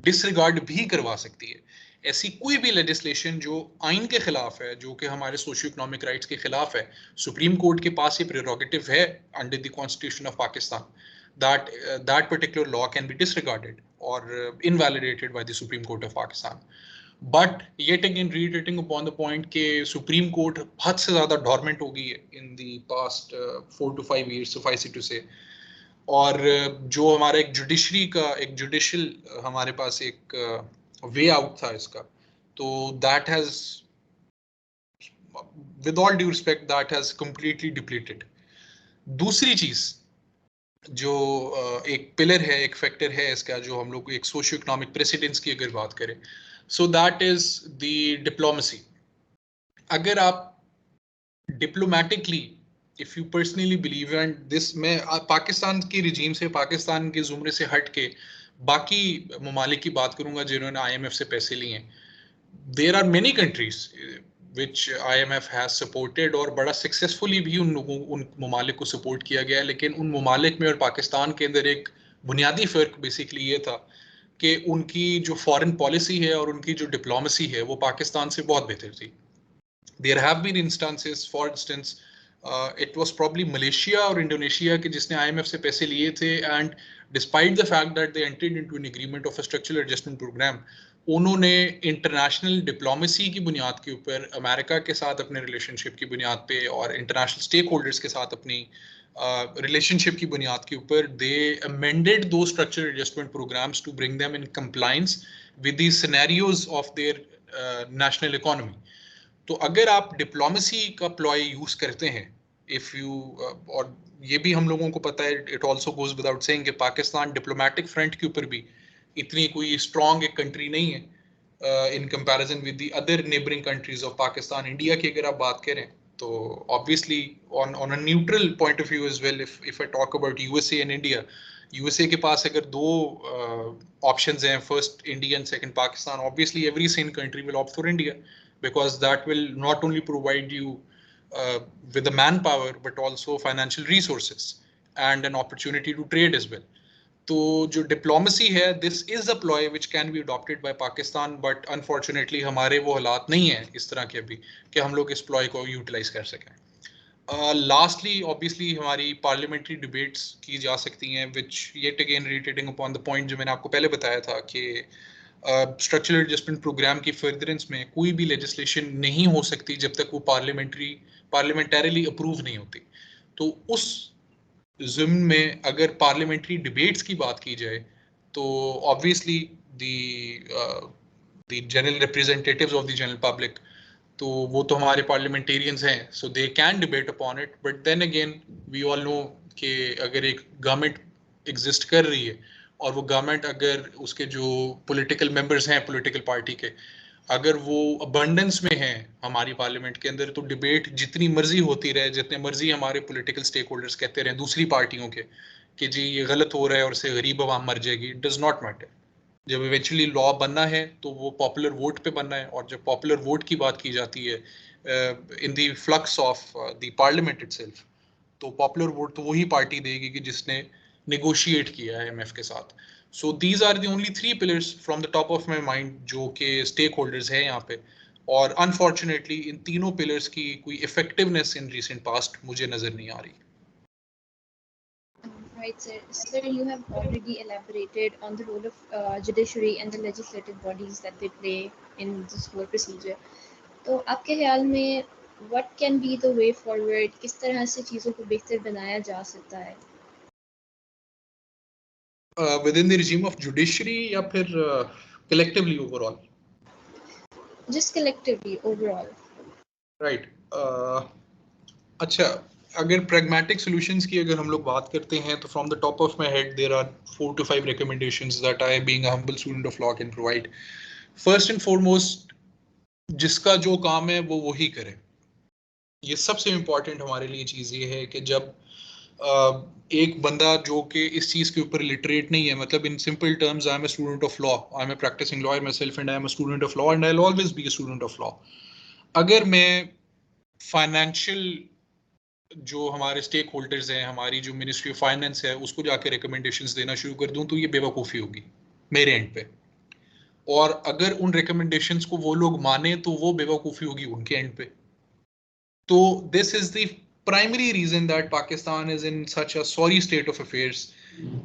डिसरिगार्ड भी करवा सकती है. ऐसी कोई भी लेजिस्लेशन जो आइन के खिलाफ है, जो कि हमारे सोशियो इकोनॉमिक राइट्स के खिलाफ है, सुप्रीम कोर्ट के पास ये प्रेरोगेटिव है under the constitution of Pakistan, that particular law can be disregarded or invalidated by the Supreme Court of Pakistan. But yet again reiterating upon the point कि supreme court हद से ज़्यादा डॉर्मेंट हो गई है in the past 4 to 5 years, suffice it to say. और जो हमारा एक जुडिशरी का, एक जुडिशियल हमारे पास एक वे आउट था इसका, तो that has, with all due respect, that has completely depleted. दूसरी चीज़ जो एक पिलर है, एक फैक्टर है इसका, जो हम लोग एक सोशियो इकोनॉमिक प्रेसिडेंस की अगर बात करें, so that is the diplomacy. अगर आप diplomatically, if you personally believe, and this मैं पाकिस्तान की regime से, पाकिस्तान के ज़ुमरे से हट के बाकी ममालिक की बात करूंगा जिन्होंने IMF से पैसे लिए हैं. There are many countries which IMF has supported और बड़ा successfully भी उन ममालिक को support किया गया है, लेकिन उन ममालिक में और पाकिस्तान के अंदर एक बुनियादी फ़र्क बेसिकली ये था कि उनकी जो फॉरेन पॉलिसी है और उनकी जो डिप्लोमेसी है वो पाकिस्तान से बहुत बेहतर थी. There have been instances, for instance, it was probably Malaysia or Indonesia के जिसने IMF से पैसे लिए थे, and despite the fact that they entered into an agreement of a structural adjustment program, उन्होंने इंटरनेशनल डिप्लोमेसी की बुनियाद के ऊपर, अमेरिका के साथ अपने रिलेशनशिप की बुनियाद पे और इंटरनेशनल स्टेक होल्डर्स के साथ अपनी रिलेशनशिप की बुनियाद के ऊपर, they amended two structural adjustment programmes to bring them in compliance with the scenarios of their national economy. तो अगर आप डिप्लोमेसी का प्लॉय यूज करते हैं, इफ यू और ये भी हम लोगों को पता है, it also goes without saying कि पाकिस्तान डिप्लोमेटिक फ्रंट के ऊपर भी इतनी कोई स्ट्रॉन्ग एक कंट्री नहीं है in comparison with the other neighbouring countries of Pakistan. India की अगर आप बात करें तो obviously on a neutral point of view as well, if I talk about USA and India, USA के पास अगर दो ऑप्शंस हैं, first India and second Pakistan, obviously every sane country will opt for India because that will not only provide you with the manpower but also financial resources and an opportunity to trade as well. तो जो diplomacy है, this is a ploy which can be adopted by Pakistan, but unfortunately हमारे वो हालात नहीं है इस तरह के अभी कि हम लोग इस ploy को utilize कर सकें. Lastly, obviously हमारी parliamentary debates की जा सकती हैं, which yet again reiterating upon the point जो मैंने आपको पहले बताया था कि स्ट्रक्चरल एडजस्टमेंट प्रोग्राम की फर्दरेंस में कोई भी लेजिस्लेशन नहीं हो सकती जब तक वो पार्लियामेंटरीली अप्रूव नहीं होती. तो उस ज़िम्न में अगर पार्लियामेंट्री डिबेट्स की बात की जाए तो obviously the general representatives of the general public, तो वो तो हमारे पार्लियामेंटेरियंस हैं, so they can debate upon it. But then again we all know कि अगर एक गवर्नमेंट एग्जिस्ट कर रही है और वो गवर्नमेंट अगर उसके जो पॉलिटिकल मेंबर्स हैं पॉलिटिकल पार्टी के, अगर वो अबंडेंस में हैं हमारी पार्लियामेंट के अंदर, तो डिबेट जितनी मर्जी होती रहे, जितने मर्जी हमारे पॉलिटिकल स्टेक होल्डर्स कहते रहे दूसरी पार्टियों के कि जी ये गलत हो रहा है और इससे गरीब आवाम मर जाएगी, इट डज नॉट मैटर. जब इवेंचुअली लॉ बनना है तो वो पॉपुलर वोट पे बनना है, और जब पॉपुलर वोट की बात की जाती है in the flux of the parliament itself, तो पॉपुलर वोट तो वही पार्टी देगी कि जिसने नेगोशिएट किया है IMF के साथ. So these are the only 3 pillars from the top of my mind जो कि स्टेक होल्डर्स हैं यहाँ पे, और अनफॉर्चुनेटली इन तीनों पिलर्स की कोई इफेक्टिवनेस इन रिसेंट पास्ट मुझे नजर नहीं आ रही. Right, sir. Sir, you have already elaborated on the role of judiciary and the legislative bodies that they play in this whole procedure. तो आपके ख्याल में what can be the way forward? किस तरह से चीज़ों को बेहतर बनाया जा सकता है? Within the regime of judiciary या फिर collectively overall? Just collectively overall. Right. अच्छा, अगर pragmatic solutions की अगर हम लोग बात करते हैं तो from the top of my head there are 4 to 5 recommendations that I, being a humble student of law, can provide. First and foremost, जिसका जो काम है वो वही करे. ये सबसे इम्पोर्टेंट हमारे लिए चीज़ ये है कि जब एक बंदा जो कि इस चीज़ के ऊपर लिटरेट नहीं है, मतलब in simple terms, I am a student of law, I am a practising lawyer myself and I am a student of law and I will always be a student of law. अगर मैं financial जो हमारे stake holders हैं, हमारी जो ministry of finance है, उसको जाके रिकमेंडेशंस देना शुरू कर दूं तो ये बेवकूफ़ी होगी मेरे एंड पे, और अगर उन रिकमेंडेशंस को वो लोग माने तो वो बेवकूफ़ी होगी उनके एंड पे. तो this is the primary reason that Pakistan is in such a sorry state of affairs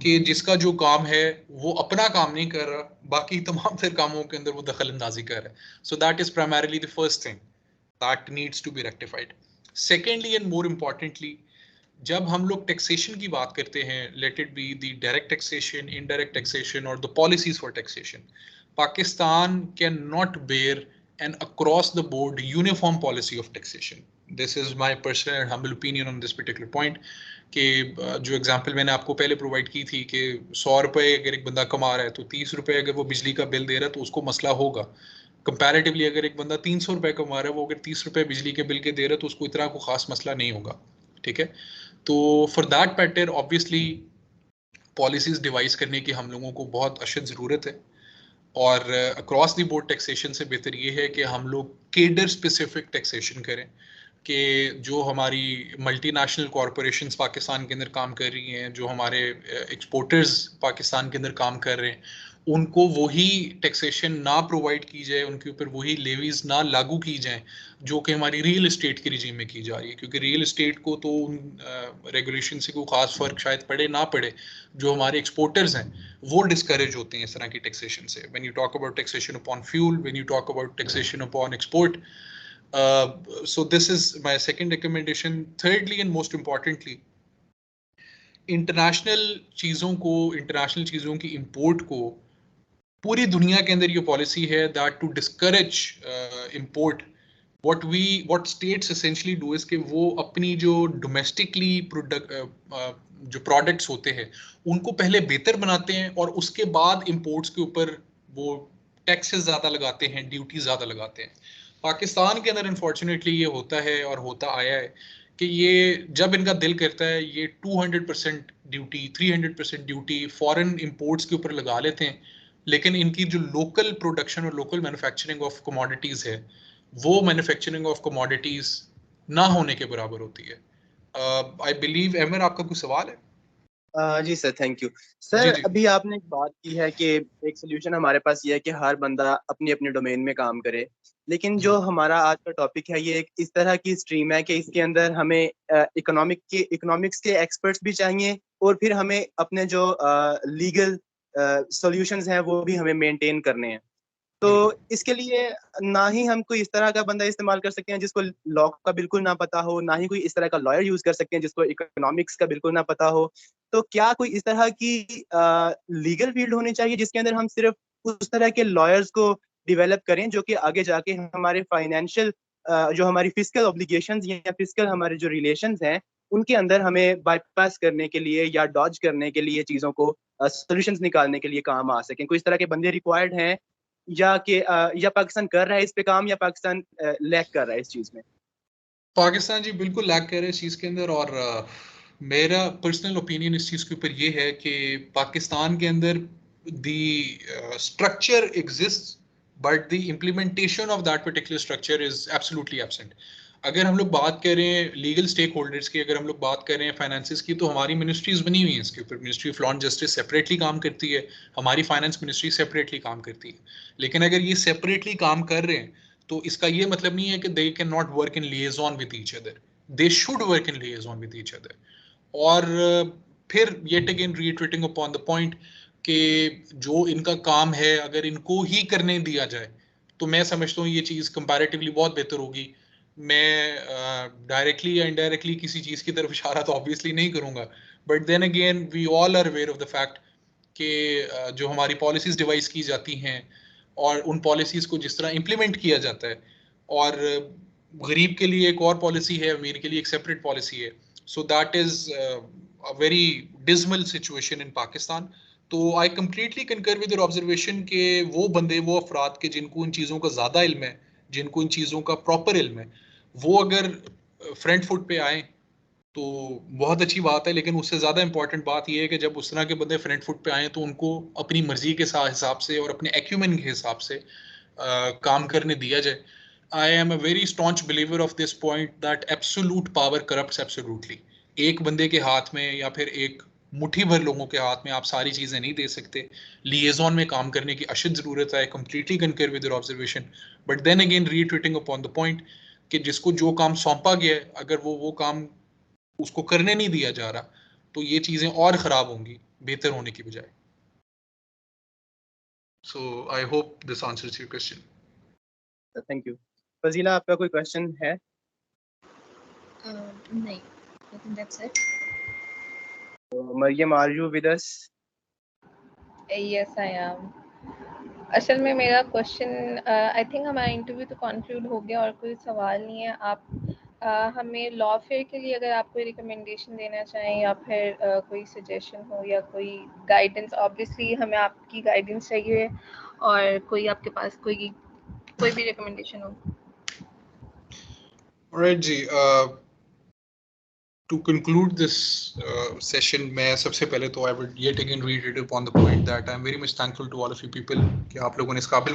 कि जिसका जो काम है वो अपना काम नहीं कर रहा, बाकी तमाम फिर कामों के अंदर वो दखल अंदाजी कर रहा है. So that is primarily the first thing that needs to be rectified. Secondly and more importantly, जब हम लोग टैक्सेशन की बात करते हैं, let it be the direct taxation, indirect taxation और the policies for taxation, Pakistan cannot bear an across the board uniform policy of taxation. This is my personal and humble opinion on this particular point. कि जो example मैंने आपको पहले provide की थी कि 100 रुपये अगर एक बंदा कमा रहा है तो 30 रुपये अगर वो बिजली का बिल दे रहा है तो उसको मसला होगा. कंपैरेटिवली अगर एक बंदा 300 रुपये कमा रहा है, वो अगर 30 रुपये बिजली के बिल के दे रहा है तो उसको इतना कोई खास मसला नहीं होगा. ठीक है, तो for that matter obviously policies device करने की हम लोगों को बहुत अशद ज़रूरत है, और अक्रॉस द बोर्ड टैक्सेशन से बेहतर ये है कि हम लोग केडर स्पेसिफिक टैक्सेशन करें कि जो हमारी मल्टीनेशनल कॉरपोरेशंस पाकिस्तान के अंदर काम कर रही हैं, जो हमारे एक्सपोर्टर्स पाकिस्तान के अंदर काम कर रहे हैं, उनको वही टैक्सेशन ना प्रोवाइड की जाए, उनके ऊपर वही लेवीज ना लागू की जाए जो कि हमारी रियल एस्टेट के रिजीम में की जा रही है, क्योंकि रियल एस्टेट को तो उन रेगुलेशन से कोई खास फर्क शायद पड़े ना पड़े, जो हमारे एक्सपोर्टर्स हैं वो डिस्करेज होते हैं इस तरह की टैक्सेशन से. When you talk about taxation upon fuel, when you talk about taxation upon export, so this is my second recommendation. Thirdly and most importantly, international चीज़ों की इंपोर्ट को पूरी दुनिया के अंदर ये पॉलिसी है that to discourage import. what states essentially do is कि वो अपनी जो डोमेस्टिकली जो प्रोडक्ट्स होते हैं उनको पहले बेहतर बनाते हैं और उसके बाद इंपोर्ट्स के ऊपर वो टैक्सेस ज़्यादा लगाते हैं, ड्यूटी ज़्यादा लगाते हैं. पाकिस्तान के अंदर अनफॉर्चुनेटली ये होता है और होता आया है कि ये जब इनका दिल करता है ये 200% ड्यूटी, 300% ड्यूटी फॉरेन इंपोर्ट्स के ऊपर लगा लेते हैं, लेकिन इनकी जो लोकल प्रोडक्शन और लोकल मैन्युफैक्चरिंग ऑफ कमोडिटीज है वो मैन्युफैक्चरिंग ऑफ कमोडिटीज ना होने के बराबर होती है. आई बिलीव एमर आपका कोई सवाल है? जी सर, थैंक यू सर. अभी आपने एक बात की है कि एक सोल्यूशन हमारे पास ये है कि हर बंदा अपनी अपनी डोमेन में काम करे, लेकिन जो हमारा आज का टॉपिक है ये एक इस तरह की स्ट्रीम है कि इसके अंदर हमें इकोनॉमिक्स के एक्सपर्ट्स भी चाहिए और फिर हमें अपने जो लीगल सॉल्यूशंस हैं वो भी हमें मेंटेन करने हैं. तो इसके लिए ना ही हम कोई इस तरह का बंदा इस्तेमाल कर सकते हैं जिसको लॉ का बिल्कुल ना पता हो, ना ही कोई इस तरह का लॉयर यूज कर सकते हैं जिसको इकोनॉमिक्स का बिल्कुल ना पता हो. तो क्या कोई इस तरह की लीगल फील्ड होनी चाहिए जिसके अंदर हम सिर्फ उस तरह के लॉयर्स को डिवेलप करें जो कि आगे जाके हमारे फाइनेंशियल जो हमारी फिस्कल ऑब्लिगेशंस या फिस्कल हमारे जो रिलेशंस हैं उनके अंदर हमें बाईपास करने के लिए या डॉज करने के लिए चीजों को सॉल्यूशंस निकालने के लिए काम आ सकें? कोई इस तरह के बंदे रिक्वायर्ड हैं या पाकिस्तान कर रहा है इस पे काम, या पाकिस्तान लैग कर रहा है इस चीज में? पाकिस्तान जी बिल्कुल लैग कर रहा है इस चीज के अंदर, और मेरा पर्सनल ओपिनियन इस चीज के ऊपर ये है कि पाकिस्तान के अंदर the structure exist but the implementation of that particular structure is absolutely absent. अगर हम लोग बात करें लीगल स्टेक होल्डर्स की, अगर हम लोग बात करें फाइनेंसिस की, तो हमारी मिनिस्ट्रीज बनी हुई हैं इसके ऊपर. Ministry of law and justice separately काम करती है, हमारी फाइनेंस मिनिस्ट्री सेपरेटली काम करती है. लेकिन अगर ये सेपरेटली काम कर रहे हैं तो इसका ये मतलब नहीं है कि they cannot work in liaison with each other. They should work in liaison with each other. और फिर yet again reiterating upon the point कि जो इनका काम है अगर इनको ही करने दिया जाए तो मैं समझता हूँ ये चीज़ कंपैरेटिवली बहुत बेहतर होगी. मैं डायरेक्टली या इनडायरेक्टली किसी चीज़ की तरफ इशारा तो ऑब्वियसली नहीं करूँगा, but then again we all are aware of the fact कि जो हमारी पॉलिसीज डिवाइस की जाती हैं और उन पॉलिसीज को जिस तरह इम्प्लीमेंट किया जाता है, और गरीब के लिए एक और पॉलिसी है, अमीर के लिए एक सेपरेट पॉलिसी है. So that is a very dismal situation in Pakistan. तो I completely concur with your observation के वो बंदे, वो अफराद के जिनको इन चीज़ों का ज़्यादा इल्म है, जिनको इन चीज़ों का प्रॉपर इल्म है, वो अगर फ्रंट फुट पे आए तो बहुत अच्छी बात है. लेकिन उससे ज़्यादा इंपॉर्टेंट बात यह है कि जब उस तरह के बंदे फ्रंट फुट पे आए तो उनको अपनी मर्जी के हिसाब से और अपने एक्यूमेन के हिसाब से काम करने दिया जाए. आई am a very staunch believer of this point that absolute power corrupts absolutely. एक बंदे के हाथ में या फिर एक मुट्ठी भर लोगों के हाथ में आप सारी चीज़ें नहीं दे सकते. लिएजॉन में काम करने की अशद ज़रूरत है. Completely concur with your observation, but then again reiterating upon the point कि जिसको जो काम सौंपा गया है अगर वो काम उसको करने नहीं दिया जा रहा तो ये चीज़ें और ख़राब होंगी बेहतर होने की बजाय. So I hope this answers your question. Thank you. Fazila, आपका कोई क्वेश्चन है? नहीं, I think that's it. Maryam, are you with us? Yes I am. असल में मेरा क्वेश्चन, आई थिंक हमारा इंटरव्यू तो कंक्लूड हो गया और कोई सवाल नहीं है. आप हमें लॉ फेयर के लिए अगर आप कोई रिकमेंडेशन देना चाहें या फिर कोई सजेशन हो या कोई गाइडेंस, ऑब्वियसली हमें आपकी गाइडेंस चाहिए, और कोई आपके पास कोई भी रिकमेंडेशन हो. Alright ji, to conclude this session, मैं सबसे पहले तो I would yet again reiterate upon the point that I am very much thankful to all of you people कि आप लोगों ने इस काबिल